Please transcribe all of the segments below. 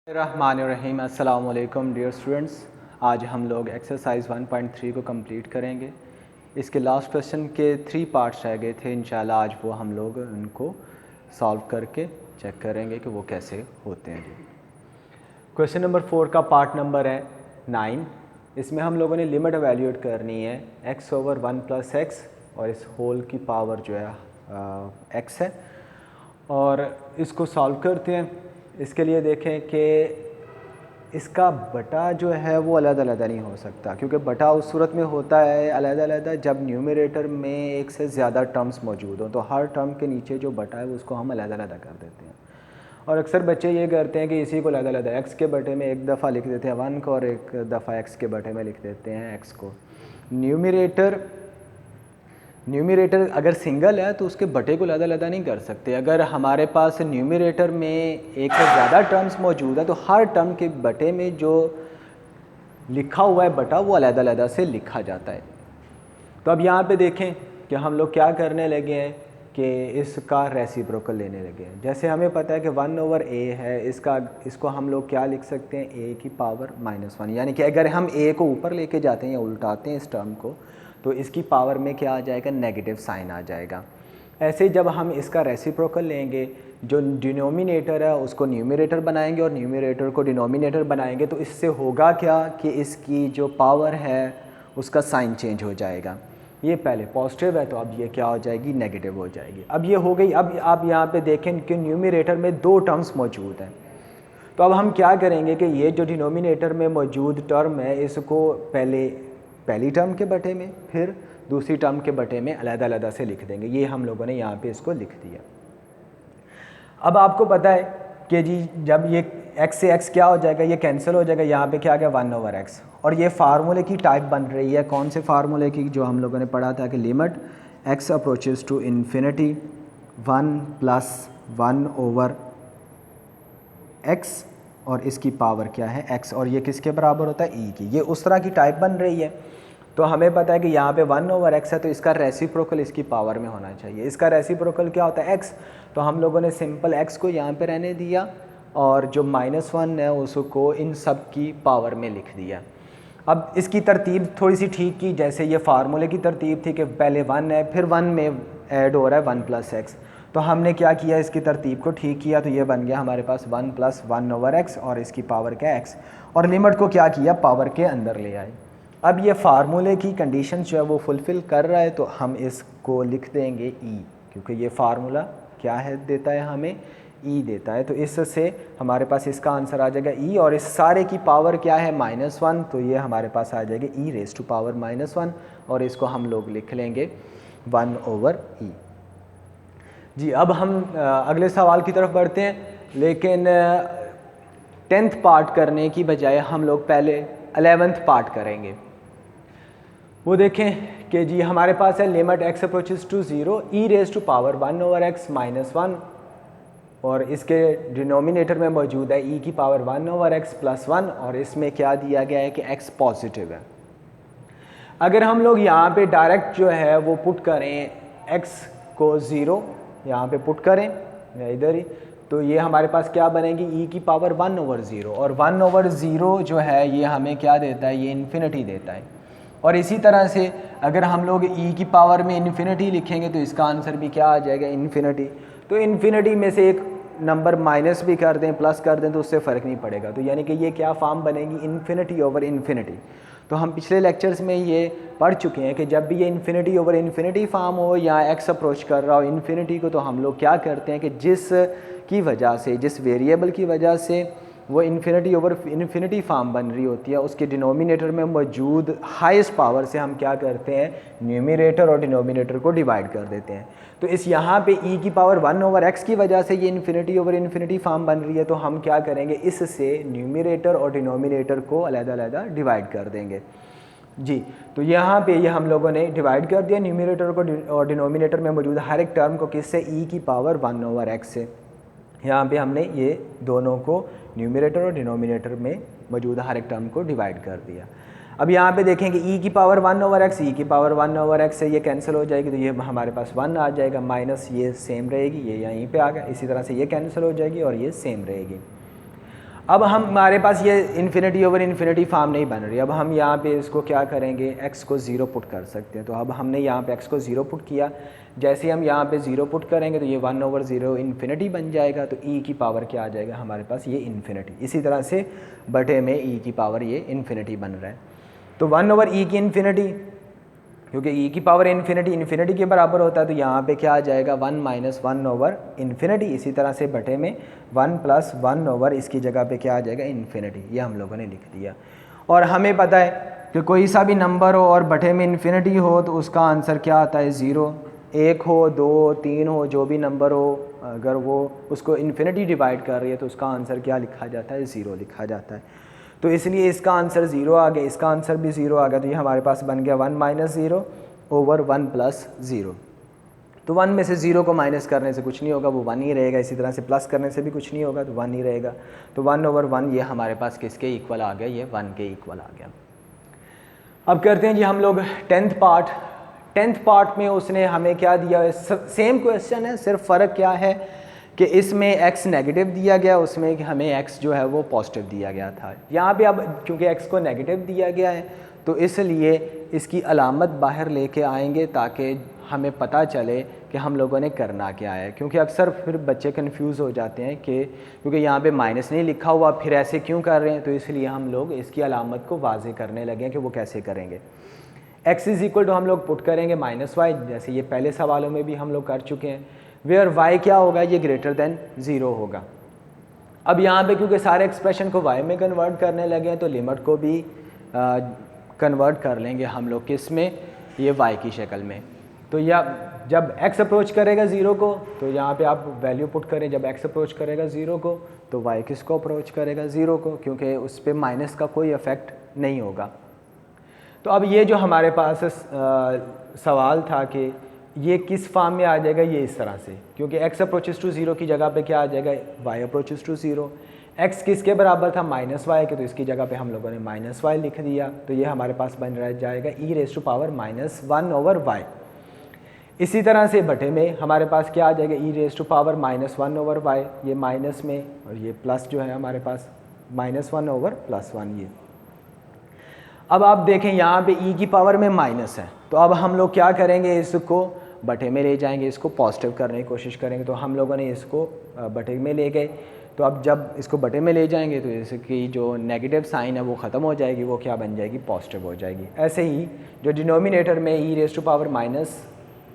रहमानिर्रहीम। अस्सलाम वालेकुम dear students. आज हम लोग एक्सरसाइज 1.3 को कंप्लीट करेंगे। इसके लास्ट क्वेश्चन के 3 पार्ट्स रह गए थे। इंशाल्लाह आज वो हम लोग उनको सॉल्व करके चेक करेंगे कि वो कैसे होते हैं। जी, क्वेश्चन नंबर 4 का पार्ट नंबर है 9। इसमें हम लोगों ने लिमिट एवेल्यूएट करनी है x/1 + x और इस होल की पावर जो है x है, और इसको सॉल्व करते हैं। इसके लिए देखें कि इसका बटा जो है वो अलग-अलग नहीं हो सकता, क्योंकि बटा उस सूरत में होता है अलग-अलग जब न्यूमरेटर में एक से ज़्यादा टर्म्स मौजूद हों, तो हर टर्म के नीचे जो बटा है उसको हम अलग-अलग कर देते हैं। और अक्सर बच्चे ये करते हैं कि इसी को अलग-अलग एक्स के बटे में एक दफ़ा लिख देते हैं 1 को और एक दफ़ा एक्स के बटे में लिख देते हैं एक्स को। न्यूमरेटर अगर सिंगल है तो उसके बटे को अलग-अलग नहीं कर सकते। अगर हमारे पास न्यूमरेटर में एक से ज़्यादा टर्म्स मौजूद है तो हर टर्म के बटे में जो लिखा हुआ है बटा वो अलग-अलग से लिखा जाता है। तो अब यहाँ पे देखें कि हम लोग क्या करने लगे हैं कि इसका रेसिप्रोकल लेने लगे हैं। जैसे हमें पता है कि 1/a है, इसको हम लोग क्या लिख सकते हैं, a की पावर -1। यानी कि अगर हम a को ऊपर लेके जाते हैं या उल्टाते हैं इस टर्म को, तो इसकी पावर में क्या आ जाएगा, नेगेटिव साइन आ जाएगा। ऐसे ही जब हम इसका रेसिप्रोकल लेंगे, जो डिनोमिनेटर है उसको न्यूमरेटर बनाएंगे और न्यूमरेटर को डिनोमिनेटर बनाएंगे, तो इससे होगा क्या कि इसकी जो पावर है उसका साइन चेंज हो जाएगा। ये पहले पॉजिटिव है तो अब ये क्या हो जाएगी, नेगेटिव हो जाएगी। अब ये हो गई। अब आप यहाँ पे देखें कि न्यूमरेटर में 2 टर्म्स मौजूद हैं, तो अब हम क्या करेंगे कि ये जो डिनोमिनेटर में मौजूद टर्म है इसको पहली टर्म के बटे में, फिर दूसरी टर्म के बटे में अलग-अलग से लिख देंगे। ये हम लोगों ने यहाँ पे इसको लिख दिया। अब आपको पता है कि जी जब ये x से x क्या हो जाएगा, ये कैंसिल हो जाएगा। यहाँ पे क्या आ गया, 1/x। और ये फार्मूले की टाइप बन रही है, कौन से फार्मूले की, जो हम लोगों ने पढ़ा था कि limit x approaches to infinity 1 + 1/x और इसकी पावर क्या है x, और ये किसके बराबर होता है, e की। ये उस तरह की टाइप बन रही है। तो हमें पता है कि यहाँ पे 1/x है तो इसका रेसिप्रोकल इसकी पावर में होना चाहिए। इसका रेसिप्रोकल क्या होता है, x। तो हम लोगों ने सिंपल x को यहाँ पे रहने दिया और जो -1 है उसको इन सब की पावर में लिख दिया। अब इसकी तरतीब थोड़ी सी ठीक की, जैसे ये फार्मूले की तरतीब थी कि पहले 1 है फिर 1 में ऐड हो रहा है 1 + x। तो हमने क्या किया, इसकी तरतीब को ठीक किया, तो ये बन गया हमारे पास 1 + 1/x और इसकी पावर क्या है, x। और लिमिट को क्या किया, पावर के अंदर ले आए। अब ये फार्मूले की कंडीशन जो है वो फुलफ़िल कर रहा है, तो हम इसको लिख देंगे e, क्योंकि ये फार्मूला क्या है देता है, हमें e देता है। तो इससे हमारे पास इसका आंसर आ जाएगा e, और इस सारे की पावर क्या है, -1। तो ये हमारे पास आ जाएगी e⁻⁻1 और इसको हम लोग लिख लेंगे 1/e। जी, अब हम अगले सवाल की तरफ बढ़ते हैं, लेकिन 10th पार्ट करने की बजाय हम लोग पहले 11th पार्ट करेंगे। वो देखें कि जी हमारे पास है limit x approaches to 0 e⁻1/x -1, और इसके डिनोमिनेटर में मौजूद है e की पावर 1/x + 1, और इसमें क्या दिया गया है कि x पॉजिटिव है। अगर हम लोग यहाँ पे डायरेक्ट जो है वो पुट करें x को 0, यहाँ पे पुट करें या इधर ही, तो ये हमारे पास क्या बनेगी, e की पावर 1/0, और 1/0 जो है ये हमें क्या देता है, ये इन्फिनिटी देता है। और इसी तरह से अगर हम लोग e की पावर में इन्फिनिटी लिखेंगे तो इसका आंसर भी क्या आ जाएगा, इन्फिनिटी। तो इन्फिनिटी में से एक नंबर माइनस भी कर दें प्लस कर दें तो उससे फ़र्क नहीं पड़ेगा। तो यानी कि ये क्या फॉर्म बनेगी, इन्फिनिटी/इन्फिनिटी। तो हम पिछले लेक्चर्स में ये पढ़ चुके हैं कि जब भी ये इन्फिनिटी/इन्फिनिटी फॉर्म हो या x अप्रोच कर रहा हो इन्फिनिटी को, तो हम लोग क्या करते हैं कि जिस वेरिएबल की वजह से वो इन्फिनिटी फॉर्म बन रही होती है, उसके डिनोमिनेटर में मौजूद हाईएस्ट पावर से हम क्या करते हैं, न्यूमरेटर और डिनोमिनेटर को डिवाइड कर देते हैं। तो इस यहाँ पे e की पावर 1/x की वजह से ये इन्फिनिटी फॉर्म बन रही है, तो हम क्या करेंगे, इससे न्यूमरेटर और डिनोमिनेटर को अलग-अलग डिवाइड कर देंगे। जी, तो यहाँ पे ये हम लोगों ने डिवाइड कर दिया न्यूमरेटर को और डिनोमिनेटर में मौजूद हर एक टर्म को, किससे, e की पावर 1/x से। यहाँ पे हमने ये दोनों को न्यूमरेटर और डिनोमिनेटर में मौजूद हर एक टर्म को डिवाइड कर दिया। अब यहाँ पे देखेंगे e की पावर 1/x, e की पावर 1/x से ये कैंसिल हो जाएगी, तो ये हमारे पास 1 आ जाएगा, माइनस ये सेम रहेगी, ये यहीं पे आ गया। इसी तरह से ये कैंसिल हो जाएगी और ये सेम रहेगी। अब हमारे पास ये इन्फिनिटी ओवर इन्फिनिटी फॉर्म नहीं बन रही। अब हम यहाँ पे इसको क्या करेंगे, x को 0 पुट कर सकते हैं। तो अब हमने यहाँ पे x को 0 पुट किया, जैसे हम यहाँ पे 0 पुट करेंगे तो ये 1/0 इन्फिनिटी बन जाएगा। तो e की पावर क्या आ जाएगा हमारे पास, ये इन्फिनिटी। इसी तरह से बटे में e की पावर ये इन्फिनिटी बन रहा है। तो 1/e की इन्फिनिटी, क्योंकि e की पावर इन्फिनिटी के बराबर होता है, तो यहाँ पे क्या आ जाएगा 1 - 1/इन्फिनिटी। इसी तरह से बटे में 1 + 1 इसकी जगह पे क्या आ जाएगा इन्फिनिटी। ये हम लोगों ने लिख दिया। और हमें पता है कि कोई सा भी नंबर हो और बटे में इन्फिनिटी हो तो उसका आंसर क्या आता है 0। 1 हो, 2, 3 हो, जो भी नंबर हो, अगर वो उसको इन्फिनिटी डिवाइड कर रही है तो उसका आंसर क्या लिखा जाता है, 0 लिखा जाता है। तो इसलिए इसका आंसर 0 आ गया, इसका आंसर भी 0 आ गया। तो ये हमारे पास बन गया 1 - 0 ओवर 1 + 0। तो 1 में से 0 को माइनस करने से कुछ नहीं होगा, वो 1 ही रहेगा। इसी तरह से प्लस करने से भी कुछ नहीं होगा, तो 1 ही रहेगा। तो 1/1 ये हमारे पास किसके इक्वल आ गया, ये 1 के इक्वल आ गया। अब करते हैं जी हम लोग 10th पार्ट। 10th पार्ट में उसने हमें क्या दिया है, सेम क्वेश्चन है, सिर्फ फ़र्क क्या है कि इसमें x नेगेटिव दिया गया, उसमें कि हमें x जो है वो पॉजिटिव दिया गया था। यहाँ पे अब क्योंकि x को नेगेटिव दिया गया है तो इसलिए इसकी अलामत बाहर लेके आएंगे ताकि हमें पता चले कि हम लोगों ने करना क्या है। क्योंकि अक्सर फिर बच्चे कंफ्यूज हो जाते हैं कि क्योंकि यहाँ पे माइनस नहीं लिखा हुआ, फिर ऐसे क्यों कर रहे हैं। तो इसलिए हम लोग इसकी अलामत को वाज़े करने लगे हैं कि वो कैसे करेंगे। x = हम लोग पुट करेंगे -y, जैसे ये पहले सवालों में भी हम लोग कर चुके हैं। वेयर y क्या होगा, ये >0 होगा। अब यहाँ पे क्योंकि सारे एक्सप्रेशन को y में कन्वर्ट करने लगे हैं तो लिमिट को भी कन्वर्ट कर लेंगे हम लोग किस में, ये y की शक्ल में। तो या जब x अप्रोच करेगा 0 को तो यहाँ पे आप वैल्यू पुट करें, जब x अप्रोच करेगा 0 को तो y किसको अप्रोच करेगा 0 को, क्योंकि उस पर माइनस का कोई इफ़ेक्ट नहीं होगा। तो अब ये जो हमारे पास सवाल था कि ये किस फॉर्म में आ जाएगा, ये इस तरह से, क्योंकि x अप्रोचेस टू 0 की जगह पे क्या आ जाएगा, y अप्रोचेस टू 0। x किसके बराबर था, -y के, तो इसकी जगह पे हम लोगों ने -y लिख दिया। तो ये हमारे पास बन रह जाएगा e⁻⁻1/y। इसी तरह से बटे में हमारे पास क्या आ जाएगा e⁻⁻1/y, ये माइनस में, और ये प्लस जो है हमारे पास -1/+1 ये। अब आप देखें यहाँ पे e की पावर में माइनस है, तो अब हम लोग क्या करेंगे, इसको बटे में ले जाएंगे, इसको पॉजिटिव करने की कोशिश करेंगे। तो हम लोगों ने इसको बटे में ले गए। तो अब जब इसको बटे में ले जाएंगे तो इसकी जो नेगेटिव साइन है वो ख़त्म हो जाएगी, वो क्या बन जाएगी, पॉजिटिव हो जाएगी। ऐसे ही जो डिनोमिनेटर में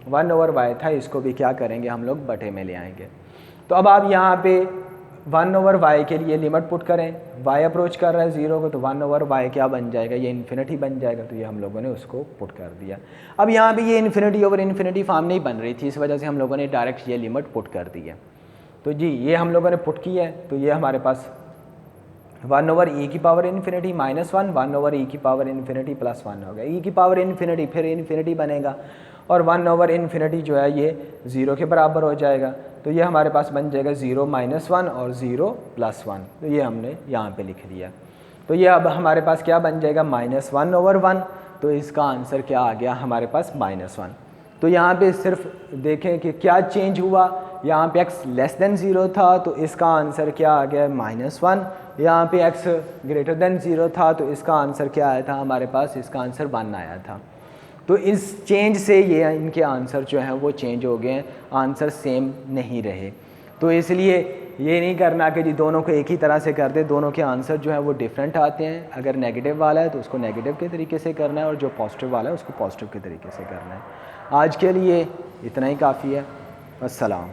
e⁻⁻1/y था, इसको भी क्या करेंगे हम लोग बटे में ले आएंगे। तो अब आप यहाँ पे 1/y के लिए लिमिट पुट करें, y अप्रोच कर रहा है 0 को, तो 1/y क्या बन जाएगा, ये इन्फिनिटी बन जाएगा। तो ये हम लोगों ने उसको पुट कर दिया। अब यहाँ पे ये इन्फिनिटी ओवर इन्फिनिटी फॉर्म नहीं बन रही थी, इस वजह से हम लोगों ने डायरेक्ट ये लिमिट पुट कर दी है। तो जी ये हम लोगों ने पुट की है, तो ये हमारे पास 1/e⁻⁻⁻1 1/e⁻⁻⁻1 हो गया। e⁻⁻⁻ फिर इन्फिनिटी बनेगा और 1/∞ जो है ये 0 के बराबर हो जाएगा। तो ये हमारे पास बन जाएगा 0 - 1 और 0 + 1। तो ये हमने यहाँ पे लिख दिया। तो ये अब हमारे पास क्या बन जाएगा -1/1। तो इसका आंसर क्या आ गया हमारे पास -1। तो यहाँ पे सिर्फ देखें कि क्या चेंज हुआ, यहाँ पे x <0 था तो इसका आंसर क्या आ गया -1। यहाँ पे x <0 था तो इसका आंसर क्या आया था हमारे पास, इसका आंसर 1 आया था। तो इस चेंज से ये इनके आंसर जो हैं वो चेंज हो गए हैं, आंसर सेम नहीं रहे। तो इसलिए ये नहीं करना कि जी दोनों को एक ही तरह से कर दे, दोनों के आंसर जो है वो डिफरेंट आते हैं। अगर नेगेटिव वाला है तो उसको नेगेटिव के तरीके से करना है और जो पॉजिटिव वाला है उसको पॉजिटिव के तरीके से करना है। आज के लिए इतना ही काफ़ी है। अस्सलाम।